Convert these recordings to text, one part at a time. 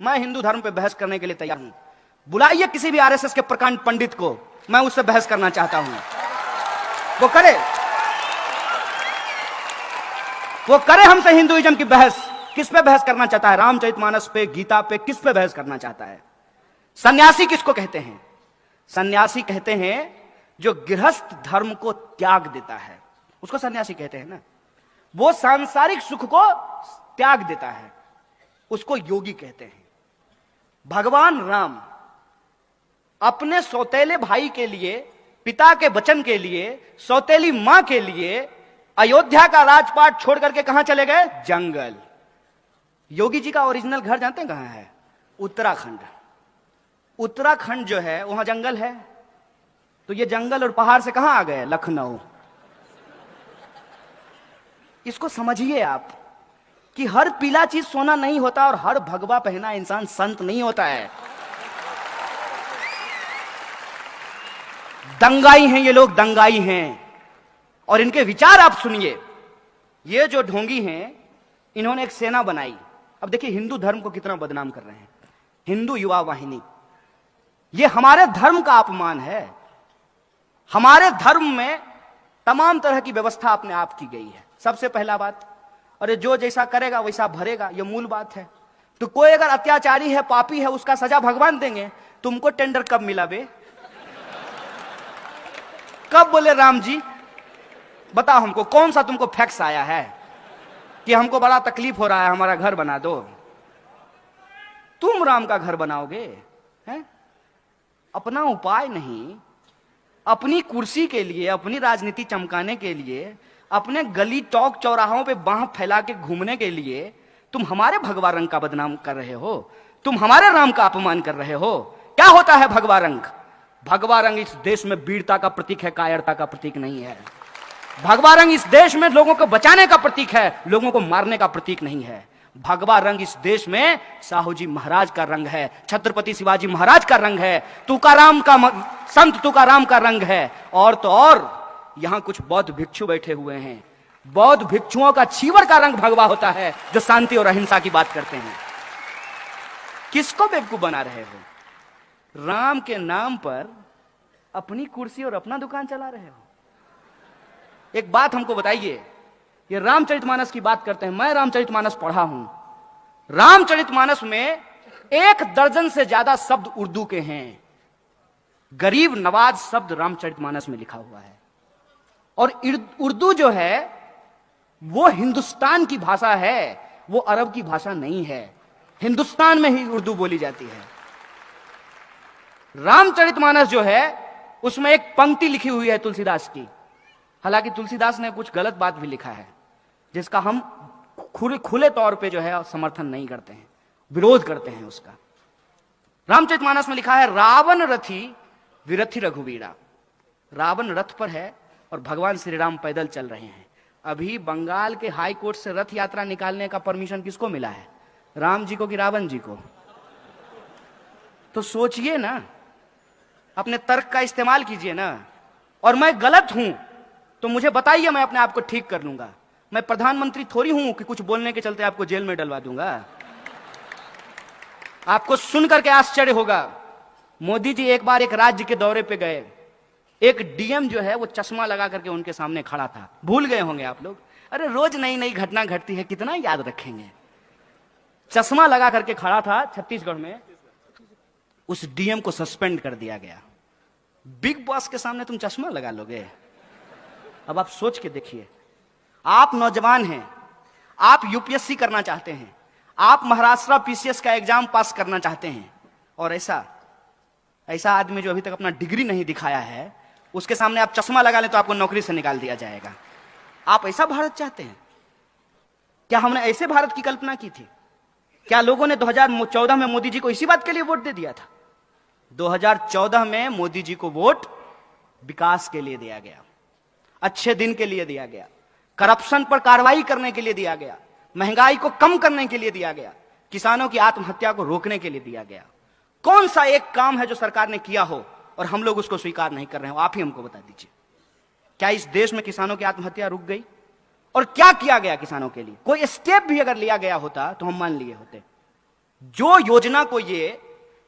मैं हिंदू धर्म पे बहस करने के लिए तैयार हूं। बुलाइए किसी भी आरएसएस के प्रकांड पंडित को, मैं उससे बहस करना चाहता हूं। वो करे हमसे हिंदुइज्म की बहस। किस पे बहस करना चाहता है? रामचरितमानस पे, गीता पे, किस पे बहस करना चाहता है? सन्यासी किसको कहते हैं? सन्यासी कहते हैं जो गृहस्थ धर्म को त्याग देता है, उसको सन्यासी कहते हैं ना। वो सांसारिक सुख को त्याग देता है, उसको योगी कहते हैं। भगवान राम अपने सौतेले भाई के लिए, पिता के वचन के लिए, सौतेली मां के लिए अयोध्या का राजपाट छोड़ करके कहां चले गए? जंगल। योगी जी का ओरिजिनल घर जानते हैं कहां है? उत्तराखंड। उत्तराखंड जो है वहां जंगल है, तो ये जंगल और पहाड़ से कहां आ गए? लखनऊ। इसको समझिए आप कि हर पीला चीज सोना नहीं होता और हर भगवा पहना इंसान संत नहीं होता है। दंगाई हैं ये लोग, दंगाई हैं। और इनके विचार आप सुनिए। ये जो ढोंगी हैं, इन्होंने एक सेना बनाई। अब देखिए हिंदू धर्म को कितना बदनाम कर रहे हैं। हिंदू युवा वाहिनी, ये हमारे धर्म का अपमान है। हमारे धर्म में तमाम तरह की व्यवस्था अपने आप की गई है। सबसे पहला बात, अरे जो जैसा करेगा वैसा भरेगा, ये मूल बात है। तो कोई अगर अत्याचारी है, पापी है, उसका सजा भगवान देंगे। तुमको टेंडर कब मिला बे? कब बोले राम जी? बताओ हमको, कौन सा तुमको फैक्स आया है कि हमको बड़ा तकलीफ हो रहा है, हमारा घर बना दो? तुम राम का घर बनाओगे? हैं? अपना उपाय नहीं, अपनी कुर्सी के लिए, अपनी राजनीति चमकाने के लिए, अपने गली चौक चौराहों पे बांह फैला के घूमने के लिए तुम हमारे भगवा रंग का बदनाम कर रहे हो। तुम हमारे राम का अपमान कर रहे हो। क्या होता है भगवा रंग? भगवा रंग इस देश में वीरता का प्रतीक है, कायरता का प्रतीक नहीं है। भगवा रंग इस देश में लोगों को बचाने का प्रतीक है, लोगों को मारने का प्रतीक नहीं है। भगवा रंग इस देश में साहू जी महाराज का रंग है, छत्रपति शिवाजी महाराज का रंग है, तुकाराम का, संत तुकाराम का रंग है। और तो और यहां कुछ बौद्ध भिक्षु बैठे हुए हैं। बौद्ध भिक्षुओं का चीवर का रंग भगवा होता है, जो शांति और अहिंसा की बात करते हैं। किसको बेवकूफ बना रहे हो? राम के नाम पर अपनी कुर्सी और अपना दुकान चला रहे हो। एक बात हमको बताइए, ये रामचरितमानस की बात करते हैं। मैं रामचरितमानस पढ़ा हूं। रामचरितमानस में 1 दर्जन से ज्यादा शब्द उर्दू के हैं। गरीब नवाज शब्द रामचरितमानस में लिखा हुआ है। और उर्दू जो है वो हिंदुस्तान की भाषा है, वो अरब की भाषा नहीं है। हिंदुस्तान में ही उर्दू बोली जाती है। रामचरितमानस जो है उसमें एक पंक्ति लिखी हुई है तुलसीदास की। हालांकि तुलसीदास ने कुछ गलत बात भी लिखा है, जिसका हम खुले तौर पे जो है समर्थन नहीं करते हैं, विरोध करते हैं उसका। रामचरितमानस में लिखा है, रावण रथी विरथी रघुवीरा। रावण रथ पर है और भगवान श्री राम पैदल चल रहे हैं। अभी बंगाल के हाई कोर्ट से रथ यात्रा निकालने का परमिशन किसको मिला है? राम जी को कि रावण जी को? तो सोचिए ना, अपने तर्क का इस्तेमाल कीजिए ना। और मैं गलत हूं तो मुझे बताइए, मैं अपने आप को ठीक कर लूंगा। मैं प्रधानमंत्री थोड़ी हूं कि कुछ बोलने के चलते आपको जेल में डलवा दूंगा। आपको सुन करके आश्चर्य होगा, मोदी जी एक बार एक राज्य के दौरे पे गए। एक डीएम जो है वो चश्मा लगा करके उनके सामने खड़ा था। भूल गए होंगे आप लोग, अरे रोज नई नई घटना घटती है, कितना याद रखेंगे। चश्मा लगा करके खड़ा था छत्तीसगढ़ में। उस डीएम को सस्पेंड कर दिया गया। बिग बॉस के सामने तुम चश्मा लगा लोगे? अब आप सोच के देखिए, आप नौजवान हैं, आप यूपीएससी करना चाहते हैं, आप महाराष्ट्र पीसीएस का एग्जाम पास करना चाहते हैं, और ऐसा आदमी जो अभी तक अपना डिग्री नहीं दिखाया है, उसके सामने आप चश्मा लगा लें तो आपको नौकरी से निकाल दिया जाएगा। आप ऐसा भारत चाहते हैं क्या? हमने ऐसे भारत की कल्पना की थी क्या? लोगों ने 2014 में मोदी जी को इसी बात के लिए वोट दे दिया था। 2014 में मोदी जी को वोट विकास के लिए दिया गया, अच्छे दिन के लिए दिया गया, करप्शन पर कार्रवाई करने के लिए दिया गया, महंगाई को कम करने के लिए दिया गया, किसानों की आत्महत्या को रोकने के लिए दिया गया। कौन सा एक काम है जो सरकार ने किया हो और हम लोग उसको स्वीकार नहीं कर रहे हो? आप ही हमको बता दीजिए। क्या इस देश में किसानों की आत्महत्या रुक गई? और क्या किया गया किसानों के लिए? कोई स्टेप भी अगर लिया गया होता तो हम मान लिए होते। जो योजना को ये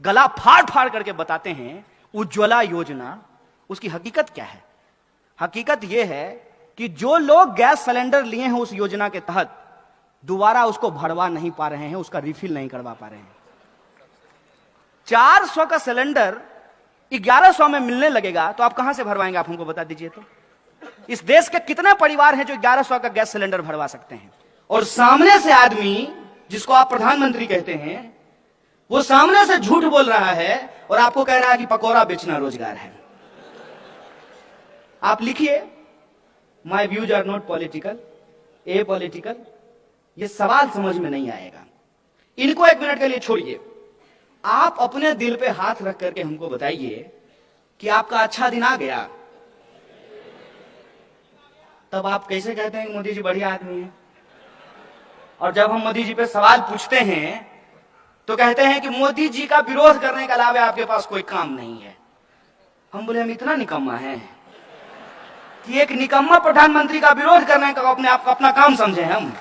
गला फाड़ फाड़ करके बताते हैं उज्ज्वला योजना, उसकी हकीकत क्या है? हकीकत यह है कि जो लोग गैस सिलेंडर लिए हैं उस योजना के तहत दोबारा उसको भरवा नहीं पा रहे हैं, उसका रिफिल नहीं करवा पा रहे हैं। 400 का सिलेंडर 1100 में मिलने लगेगा तो आप कहां से भरवाएंगे? आप हमको बता दीजिए तो। इस देश के कितने परिवार हैं जो 1100 का गैस सिलेंडर भरवा सकते हैं? और सामने से आदमी जिसको आप प्रधानमंत्री कहते हैं, वो सामने से झूठ बोल रहा है और आपको कह रहा है कि पकौड़ा बेचना रोजगार है। आप लिखिए, my views are not political, a political. ये सवाल समझ में नहीं आएगा। इनको 1 मिनट के लिए छोड़िए। आप अपने दिल पे हाथ रख करके हमको बताइए कि आपका अच्छा दिन आ गया, तब आप कैसे कहते हैं मोदी जी बढ़िया आदमी है? और जब हम मोदी जी पे सवाल पूछते हैं तो कहते हैं कि मोदी जी का विरोध करने के अलावा आपके पास कोई काम नहीं है। हम बोले हम इतना निकम्मा है कि एक निकम्मा प्रधानमंत्री का विरोध करने का अपने आप को अपना काम समझे हम?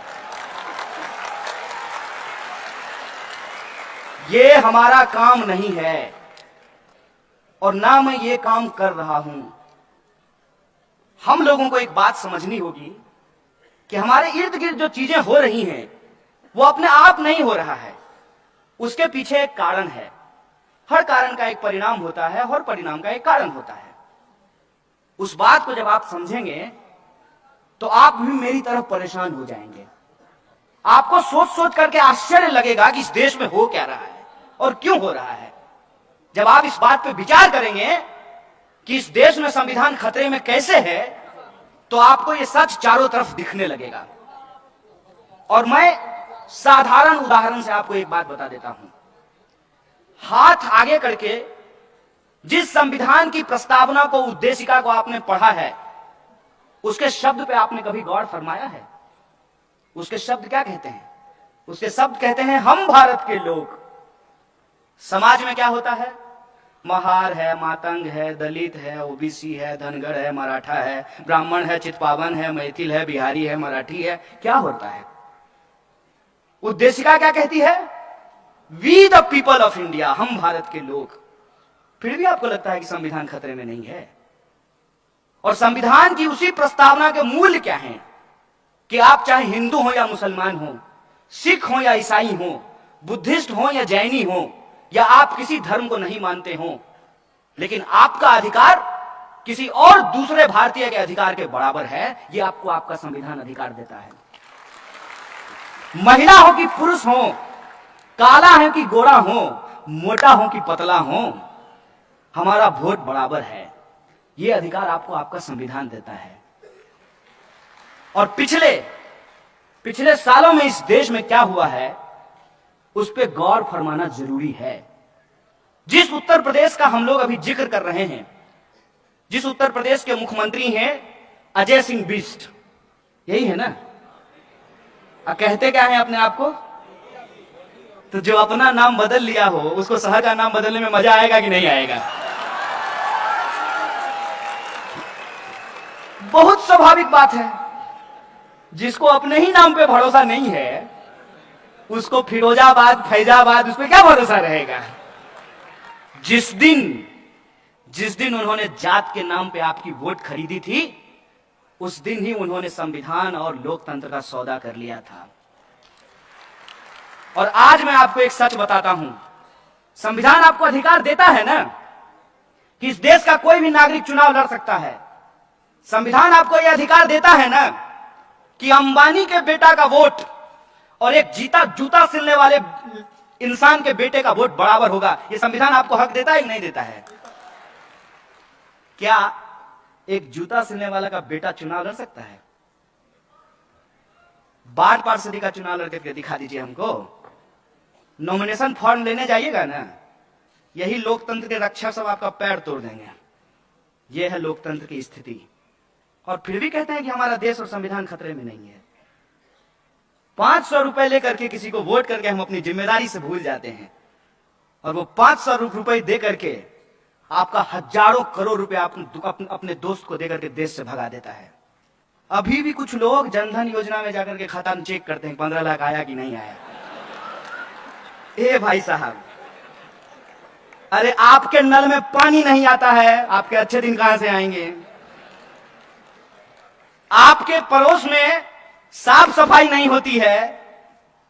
ये हमारा काम नहीं है और ना मैं ये काम कर रहा हूं। हम लोगों को एक बात समझनी होगी कि हमारे इर्द गिर्द जो चीजें हो रही हैं वो अपने आप नहीं हो रहा है, उसके पीछे एक कारण है। हर कारण का एक परिणाम होता है, हर परिणाम का एक कारण होता है। उस बात को जब आप समझेंगे तो आप भी मेरी तरफ परेशान हो जाएंगे। आपको सोच सोच करके आश्चर्य लगेगा कि इस देश में हो क्या रहा है और क्यों हो रहा है। जब आप इस बात पे विचार करेंगे कि इस देश में संविधान खतरे में कैसे है, तो आपको यह सच चारों तरफ दिखने लगेगा। और मैं साधारण उदाहरण से आपको एक बात बता देता हूं। हाथ आगे करके जिस संविधान की प्रस्तावना को, उद्देशिका को आपने पढ़ा है, उसके शब्द पे आपने कभी गौर फरमाया है? उसके शब्द क्या कहते हैं? उसके शब्द कहते हैं हम भारत के लोग। समाज में क्या होता है? महार है, मातंग है, दलित है, ओबीसी है, धनगर है, मराठा है, ब्राह्मण है, चितपावन है, मैथिल है, बिहारी है, मराठी है। क्या होता है? उद्देशिका क्या कहती है? We the people of India, हम भारत के लोग। फिर भी आपको लगता है कि संविधान खतरे में नहीं है। और संविधान की उसी प्रस्तावना के मूल्य क्या हैं कि आप चाहे हिंदू हो या मुसलमान हो, सिख हो या ईसाई हो, बुद्धिस्ट हो या जैनी हो, या आप किसी धर्म को नहीं मानते हो, लेकिन आपका अधिकार किसी और दूसरे भारतीय के अधिकार के बराबर है। यह आपको आपका संविधान अधिकार देता है। महिला हो कि पुरुष हो, काला है कि गोरा हो, मोटा हो कि पतला हो, हमारा वोट बराबर है। यह अधिकार आपको आपका संविधान देता है। और पिछले सालों में इस देश में क्या हुआ है उस पर गौर फरमाना जरूरी है। जिस उत्तर प्रदेश का हम लोग अभी जिक्र कर रहे हैं, जिस उत्तर प्रदेश के मुख्यमंत्री हैं अजय सिंह बिष्ट, यही है ना? कहते क्या है अपने आप को? तो जो अपना नाम बदल लिया हो उसको शहर का नाम बदलने में मजा आएगा कि नहीं आएगा? बहुत स्वाभाविक बात है। जिसको अपने ही नाम पे भरोसा नहीं है उसको फिरोजाबाद, फैजाबाद, उस पर क्या भरोसा रहेगा? जिस दिन उन्होंने जात के नाम पे आपकी वोट खरीदी थी, उस दिन ही उन्होंने संविधान और लोकतंत्र का सौदा कर लिया था। और आज मैं आपको एक सच बताता हूं, संविधान आपको अधिकार देता है ना कि इस देश का कोई भी नागरिक चुनाव लड़ सकता है। संविधान आपको यह अधिकार देता है ना कि अंबानी के बेटा का वोट और एक जूता सिलने वाले इंसान के बेटे का वोट बराबर होगा। यह संविधान आपको हक देता है कि नहीं देता है? क्या एक जूता सिलने वाला का बेटा चुनाव लड़ सकता है? वार्ड पार्षदी का चुनाव लड़ करके दिखा दीजिए हमको। नॉमिनेशन फॉर्म लेने जाइएगा ना, यही लोकतंत्र के रक्षा सब आपका पैर तोड़ देंगे। यह है लोकतंत्र की स्थिति। और फिर भी कहते हैं कि हमारा देश और संविधान खतरे में नहीं है। 500 रुपए लेकर के किसी को वोट करके हम अपनी जिम्मेदारी से भूल जाते हैं, और वो 500 रुपए दे करके आपका हजारों करोड़ रुपए अपने दोस्त को देकर के देश से भगा देता है। अभी भी कुछ लोग जनधन योजना में जाकर के खाता चेक करते हैं 15 लाख आया कि नहीं आया। ए भाई साहब, अरे आपके नल में पानी नहीं आता है, आपके अच्छे दिन कहां से आएंगे? आपके पड़ोस में साफ सफाई नहीं होती है,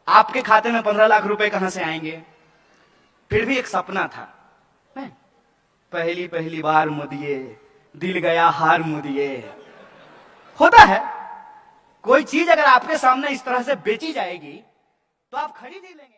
आपके खाते में 15 लाख रुपए कहां से आएंगे? फिर भी एक सपना था, नहीं? पहली पहली बार मुदिए, दिल गया हार मुदिए। होता है, कोई चीज अगर आपके सामने इस तरह से बेची जाएगी तो आप खरीद ही लेंगे।